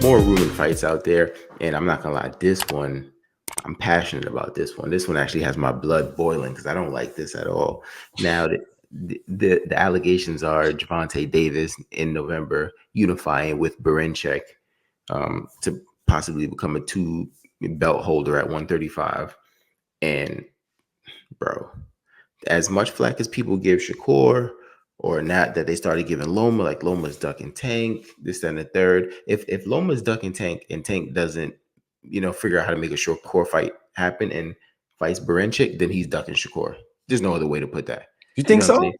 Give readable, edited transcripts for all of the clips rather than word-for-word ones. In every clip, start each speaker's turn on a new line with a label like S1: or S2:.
S1: more rumored fights out there, and I'm not gonna lie, this one, I'm passionate about this one. This one actually has my blood boiling because I don't like this at all. Now, the allegations are Javante Davis in November unifying with Berinchyk to possibly become a two belt holder at 135. And bro, as much flack as people give Shakur or not that they started giving Loma, like Loma's ducking Tank, this and the third. If Loma's ducking Tank and Tank doesn't, figure out how to make a Shakur fight happen and fights Berinchyk, then he's ducking Shakur. There's no other way to put that.
S2: You
S1: You
S2: think
S1: know what I'm
S2: so?
S1: saying?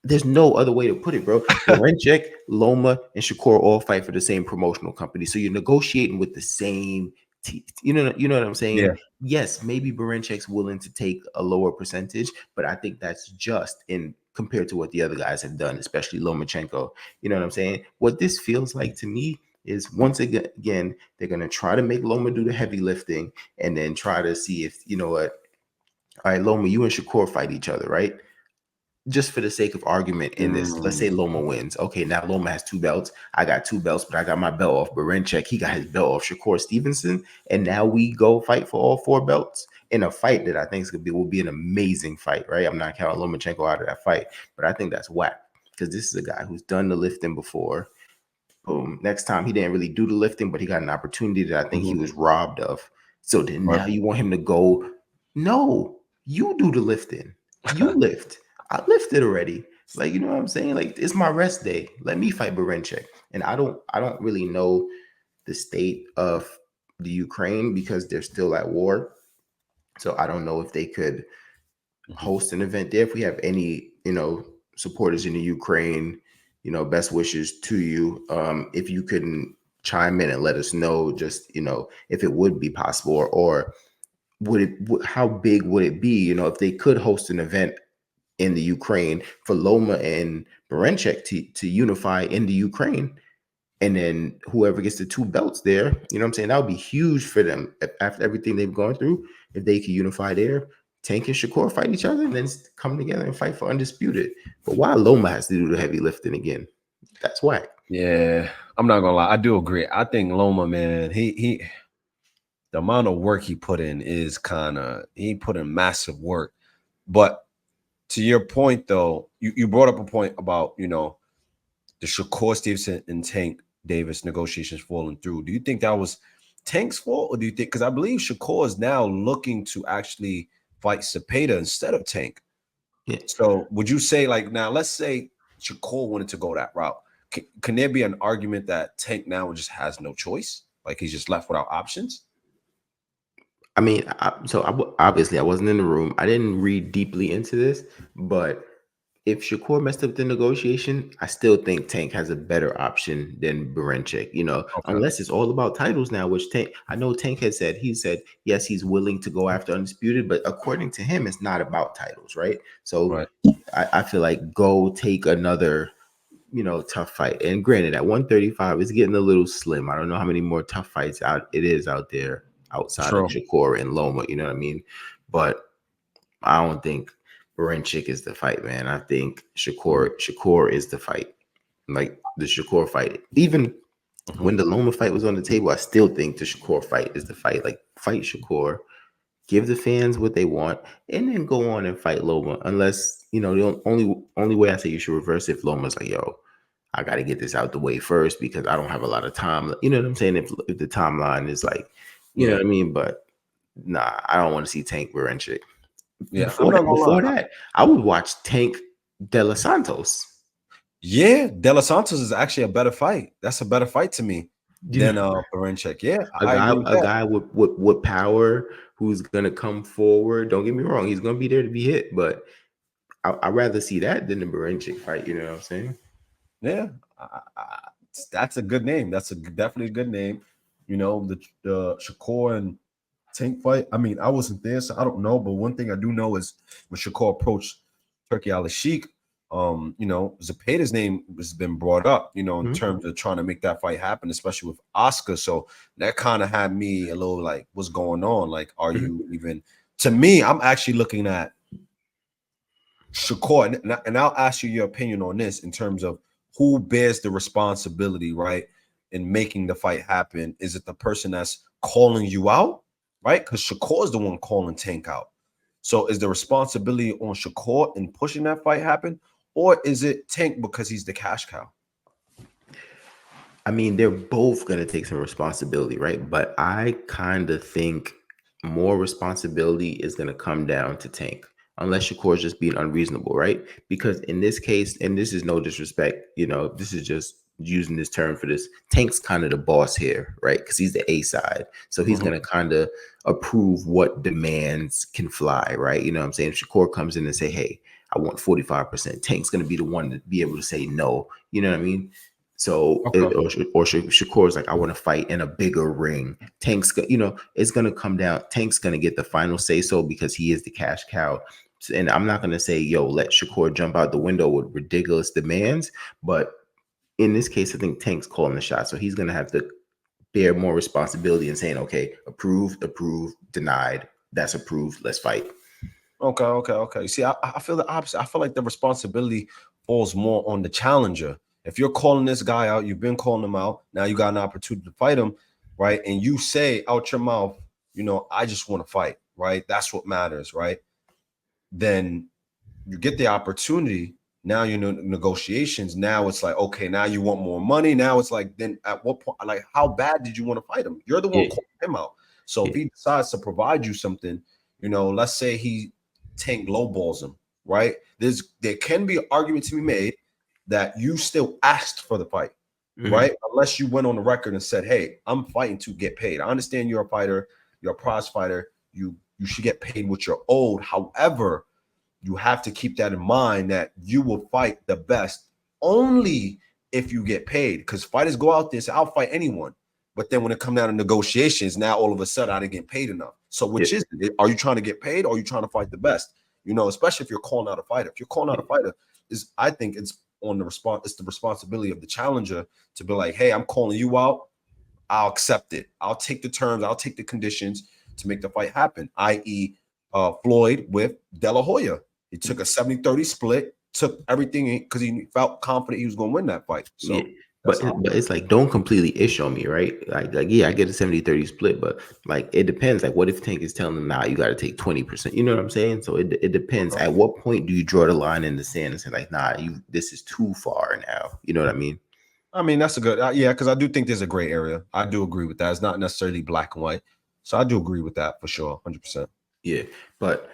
S1: There's no other way to put it, bro. Berinchyk, Loma, and Shakur all fight for the same promotional company, so you're negotiating with the same. You know what I'm saying?
S2: Yeah.
S1: Yes, maybe Berinchy's willing to take a lower percentage, but I think that's just in compared to what the other guys have done, especially Lomachenko. You know what I'm saying? What this feels like to me is once again they're gonna try to make Loma do the heavy lifting, and then try to see if you know what. All right, Loma, you and Shakur fight each other, right? Just for the sake of argument in this, let's say
S2: Mm.
S1: Loma wins. Okay, now Loma has two belts. I got two belts, but I got my belt off Berinchyk. He got his belt off Shakur Stevenson. And now we go fight for all four belts in a fight that I think will be an amazing fight, right? I'm not counting Lomachenko out of that fight, but I think that's whack because this is a guy who's done the lifting before. Boom. Next time he didn't really do the lifting, but he got an opportunity that I think he
S2: Mhm.
S1: was robbed of. So then
S2: Right.
S1: now you want him to go, no, you do the lifting. You lift. I lifted already. Like, you know what I'm saying? Like, it's my rest day. Let me fight Berinchyk. And I don't really know the state of the Ukraine because they're still at war. So I don't know if they could
S2: Mhm.
S1: host an event there. If we have any, supporters in the Ukraine, best wishes to you. If you can chime in and let us know, just if it would be possible, or would how big would it be? If they could host an event in the Ukraine for Loma and Berinchyk to unify in the Ukraine. And then whoever gets the two belts there, you know what I'm saying? That would be huge for them after everything they've gone through. If they could unify there, Tank and Shakur fight each other and then come together and fight for undisputed. But why Loma has to do the heavy lifting again? That's whack.
S2: Yeah, I'm not gonna lie. I do agree. I think Loma, man, he the amount of work he put in is he put in massive work. But to your point though, you brought up a point about the Shakur Stevenson and Tank Davis negotiations falling through. Do you think that was Tank's fault, or do you think because I believe Shakur is now looking to actually fight Cepeda instead of Tank?
S1: Yeah.
S2: So would you say like now, let's say Shakur wanted to go that route. Can there be an argument that Tank now just has no choice? Like he's just left without options?
S1: I mean, obviously I wasn't in the room. I didn't read deeply into this, but if Shakur messed up the negotiation, I still think Tank has a better option than Berinchyk,
S2: Okay.
S1: unless it's all about titles now, which I know Tank he said, yes, he's willing to go after Undisputed, but according to him, it's not about titles, right? So
S2: Right.
S1: I feel like go take another, tough fight. And granted, at 135, it's getting a little slim. I don't know how many more tough fights it is out there outside of
S2: True.
S1: Shakur and Loma, you know what I mean? But I don't think Berinchyk is the fight, man. I think Shakur is the fight. Like the Shakur fight. Even
S2: Mhm.
S1: when the Loma fight was on the table, I still think the Shakur fight is the fight. Like fight Shakur, give the fans what they want, and then go on and fight Loma. Unless the only way I say you should reverse if Loma's like, yo, I got to get this out the way first because I don't have a lot of time. You know what I'm saying? If the timeline is like, you know
S2: Yeah.
S1: what I mean? But nah, I don't want to see Tank Berinchyk.
S2: Yeah. I'm
S1: Before
S2: not
S1: that,
S2: gonna lie.
S1: before that, I would watch Tank De Los Santos.
S2: Yeah, De Los Santos is actually a better fight. That's a better fight to me
S1: You know,
S2: than Berinchyk. Yeah,
S1: a
S2: I
S1: guy,
S2: agree with
S1: a
S2: that.
S1: guy with power who's gonna come forward. Don't get me wrong, he's gonna be there to be hit, but I'd rather see that than the Berinchyk fight. You know what I'm saying?
S2: Yeah, that's a good name. That's definitely a good name. The Shakur and Tank fight. I mean, I wasn't there, so I don't know. But one thing I do know is when Shakur approached Turkey Al Sheikh, Zepeda's name has been brought up, in
S1: Mhm.
S2: terms of trying to make that fight happen, especially with Oscar. So that kind of had me a little like, what's going on? Like, are
S1: Mhm.
S2: you even? To me, I'm actually looking at Shakur, and I'll ask you your opinion on this in terms of who bears the responsibility, right? in making the fight happen? Is it the person that's calling you out, right? Because Shakur is the one calling Tank out. So is the responsibility on Shakur in pushing that fight happen, or is it Tank because he's the cash cow?
S1: I mean, they're both going to take some responsibility, right? But I kind of think more responsibility is going to come down to Tank, unless Shakur's just being unreasonable, right? Because in this case, and this is no disrespect, this is just using this term for this. Tank's kind of the boss here, right? Because he's the A side, so he's
S2: Mhm.
S1: going to kind of approve what demands can fly, right? You know what I'm saying? If Shakur comes in and say, "Hey, I want 45%," Tank's going to be the one to be able to say no. You know what I mean? So,
S2: Okay.
S1: or Shakur's like, I want to fight in a bigger ring. It's going to come down. Tank's going to get the final say so because he is the cash cow. And I'm not going to say, yo, let Shakur jump out the window with ridiculous demands. But in this case, I think Tank's calling the shot. So he's going to have to bear more responsibility and saying, okay, approved, denied. That's approved. Let's fight.
S2: Okay. See, I feel the opposite. I feel like the responsibility falls more on the challenger. If you're calling this guy out, you've been calling him out. Now you got an opportunity to fight him, right? And you say out your mouth, I just want to fight, right? That's what matters, right? Then you get the opportunity. Now you know negotiations. Now it's like, okay, now you want more money. Now it's like, then at what point, like, how bad did you want to fight him? You're the one
S1: Yeah.
S2: calling him out. So if
S1: Yeah.
S2: he decides to provide you something, let's say he Tank lowballs him, right? There can be an argument to be made that you still asked for the fight,
S1: Mhm.
S2: right? Unless you went on the record and said, "Hey, I'm fighting to get paid." I understand you're a fighter, you're a prize fighter. You should get paid what you're owed. However, you have to keep that in mind that you will fight the best only if you get paid. Because fighters go out there and say, "I'll fight anyone." But then when it comes down to negotiations, now all of a sudden I didn't get paid enough. So
S1: Yeah.
S2: which is it? Are you trying to get paid or are you trying to fight the best? Especially if you're calling out a fighter. If you're calling out a fighter, I think it's on the response, it's the responsibility of the challenger to be like, "Hey, I'm calling you out. I'll accept it. I'll take the terms, I'll take the conditions to make the fight happen," i.e., Floyd with De La Hoya. He took a 70-30 split, took everything because he felt confident he was going to win that fight.
S1: Yeah.
S2: So
S1: But
S2: that's how.
S1: but it's like don't completely ish on me, right? Like yeah, I get a 70-30 split, but like it depends. Like what if Tank is telling them now you gotta take 20%? You know what I'm saying? So it depends.
S2: Okay.
S1: At what point do you draw the line in the sand and say, like, nah, this is too far now. You know what I mean?
S2: I mean, that's a good, yeah, because I do think there's a gray area. I do agree with that. It's not necessarily black and white. So I do agree with that for sure, 100%.
S1: Yeah. But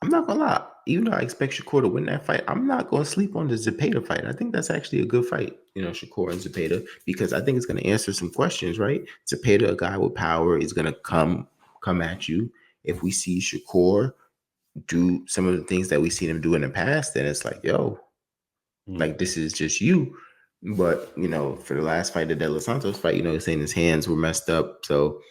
S1: I'm not gonna lie, even though I expect Shakur to win that fight, I'm not gonna sleep on the Zepeda fight. I think that's actually a good fight, Shakur and Zepeda, because I think it's gonna answer some questions, right? Zepeda, a guy with power, is gonna come at you. If we see Shakur do some of the things that we've seen him do in the past, then it's like, yo,
S2: Mm.
S1: like this is just you. But for the last fight, the De Los Santos fight, he's saying his hands were messed up. So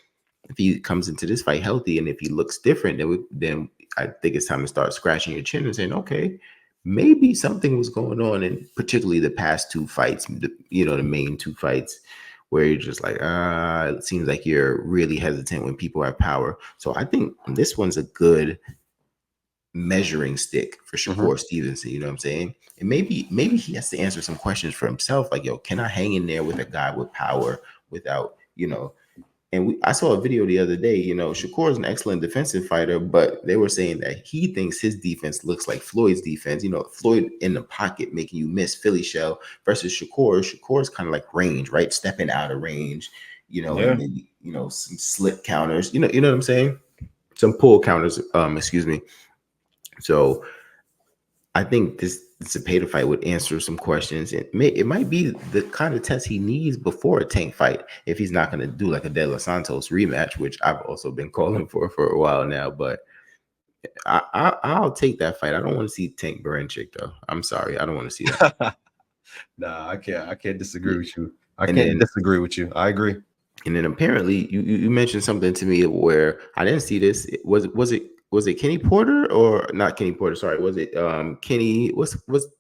S1: if he comes into this fight healthy and if he looks different, then I think it's time to start scratching your chin and saying, okay, maybe something was going on, and particularly the past two fights, the main two fights, where you're just like, it seems like you're really hesitant when people have power. So I think this one's a good measuring stick for
S2: Mhm.
S1: Shakur Stevenson. You know what I'm saying? And maybe he has to answer some questions for himself, like, yo, can I hang in there with a guy with power without, and I saw a video the other day. Shakur is an excellent defensive fighter, but they were saying that he thinks his defense looks like Floyd's defense. Floyd in the pocket making you miss Philly shell versus Shakur. Shakur's kind of like range, right? Stepping out of range,
S2: Yeah.
S1: and then some slip counters. You know what I'm saying? Some pull counters. Excuse me. So I think this Zepeda fight would answer some questions. It might be the kind of test he needs before a Tank fight if he's not going to do like a De Los Santos rematch, which I've also been calling for a while now. But I'll take that fight. I don't want to see Tank Berinchyk though. I'm sorry, I don't want to see that.
S2: Nah, I can't disagree
S1: Yeah.
S2: with you. I
S1: And
S2: can't
S1: then
S2: disagree with you. I agree.
S1: apparently you mentioned something to me where I didn't see this. Was it Kenny Porter or not Kenny Porter? Sorry, was it Kenny? What's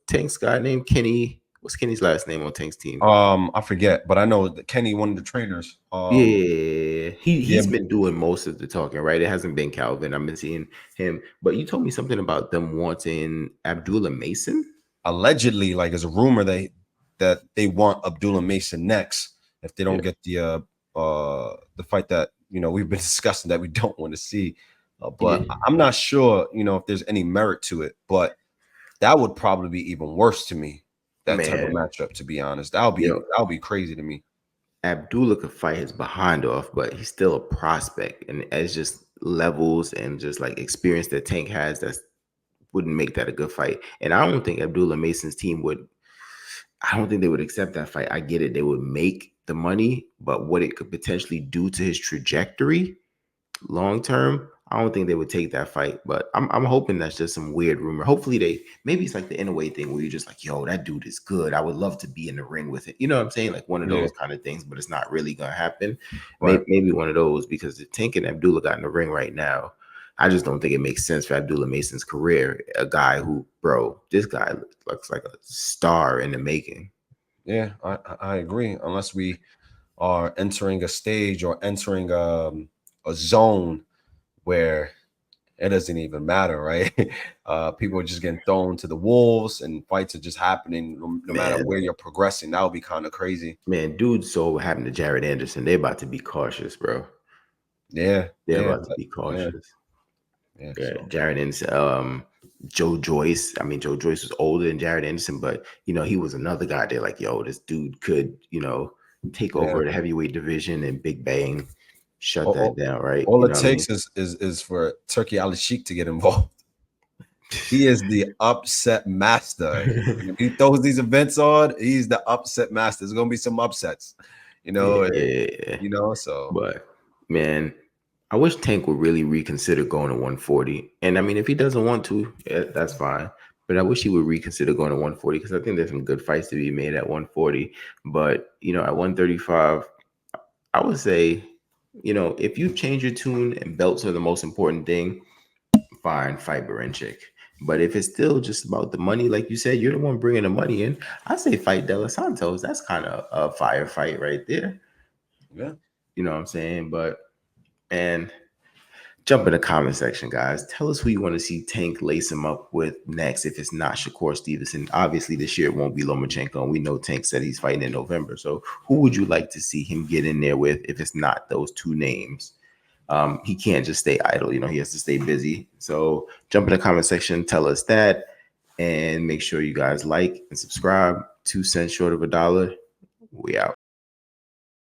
S1: Tank's guy name? Kenny. What's Kenny's last name on Tank's team?
S2: I forget, but I know that Kenny, one of the trainers.
S1: Yeah,
S2: Yeah,
S1: he's been doing most of the talking, right? It hasn't been Calvin. I've been seeing him, but you told me something about them wanting Abdullah Mason.
S2: allegedly, like, there's a rumor that they want Abdullah Mason next. if they
S1: Yeah,
S2: don't get the fight that we've been discussing that we don't want to see. But
S1: yeah,
S2: I'm not sure, if there's any merit to it. But that would probably be even worse to me. That type of
S1: man.
S2: matchup, to be honest, that would
S1: You
S2: be
S1: know,
S2: that would be crazy to me.
S1: Abdullah could fight his behind off, but he's still a prospect, and it's just levels and just like experience that Tank has that wouldn't make that a good fight. And I don't think Abdullah Mason's team would. I don't think they would accept that fight. I get it; they would make the money, but what it could potentially do to his trajectory long term, I don't think they would take that fight. But I'm hoping that's just some weird rumor. Hopefully maybe it's like the in way thing where you're just like, yo, that dude is good. I would love to be in the ring with it. You know what I'm saying? Like one of
S2: Yeah,
S1: those kind of things, but it's not really gonna happen.
S2: right.
S1: Maybe one of those because if Tank and Abdullah got in the ring right now, I just don't think it makes sense for Abdullah Mason's career. A guy who, bro, this guy looks like a star in the making.
S2: Yeah, I agree. Unless we are entering a stage or entering a zone where it doesn't even matter, right? People are just getting thrown to the wolves, and fights are just happening no matter
S1: Man,
S2: where you're progressing. That would be kind of crazy.
S1: man, dude, so what happened to Jared Anderson? They're about to be cautious, bro.
S2: Yeah,
S1: They're
S2: yeah,
S1: about to be
S2: yeah,
S1: cautious.
S2: yeah.
S1: Yeah,
S2: So,
S1: Jared Anderson, Joe Joyce. I mean, Joe Joyce was older than Jared Anderson, but he was another guy. They're like, yo, this dude could, take
S2: yeah.
S1: over the heavyweight division and Big Bang, shut
S2: All,
S1: that
S2: all,
S1: down, right?
S2: all
S1: You
S2: it
S1: know what I mean?
S2: takes is for Turkey Ali Sheik to get involved. He is the upset master. When he throws these events on, he's the upset master. There's gonna be some upsets, you
S1: Yeah,
S2: know.
S1: yeah, yeah, yeah.
S2: So
S1: But man, I wish Tank would really reconsider going to 140. And I mean, if he doesn't want to, yeah, that's fine. But I wish he would reconsider going to 140 because I think there's some good fights to be made at 140. But at 135, I would say, if you change your tune and belts are the most important thing, fine, fight Berinchyk. But if it's still just about the money, like you said, you're the one bringing the money in. I say fight De Los Santos. That's kind of a firefight right there.
S2: yeah.
S1: You know what I'm saying? But and jump in the comment section, guys. Tell us who you want to see Tank lace him up with next. If it's not Shakur Stevenson, obviously this year it won't be Lomachenko. And we know Tank said he's fighting in November. So who would you like to see him get in there with if it's not those two names? He can't just stay idle. He has to stay busy. So jump in the comment section, tell us that, and make sure you guys like and subscribe. 2 cents short of $1. We out.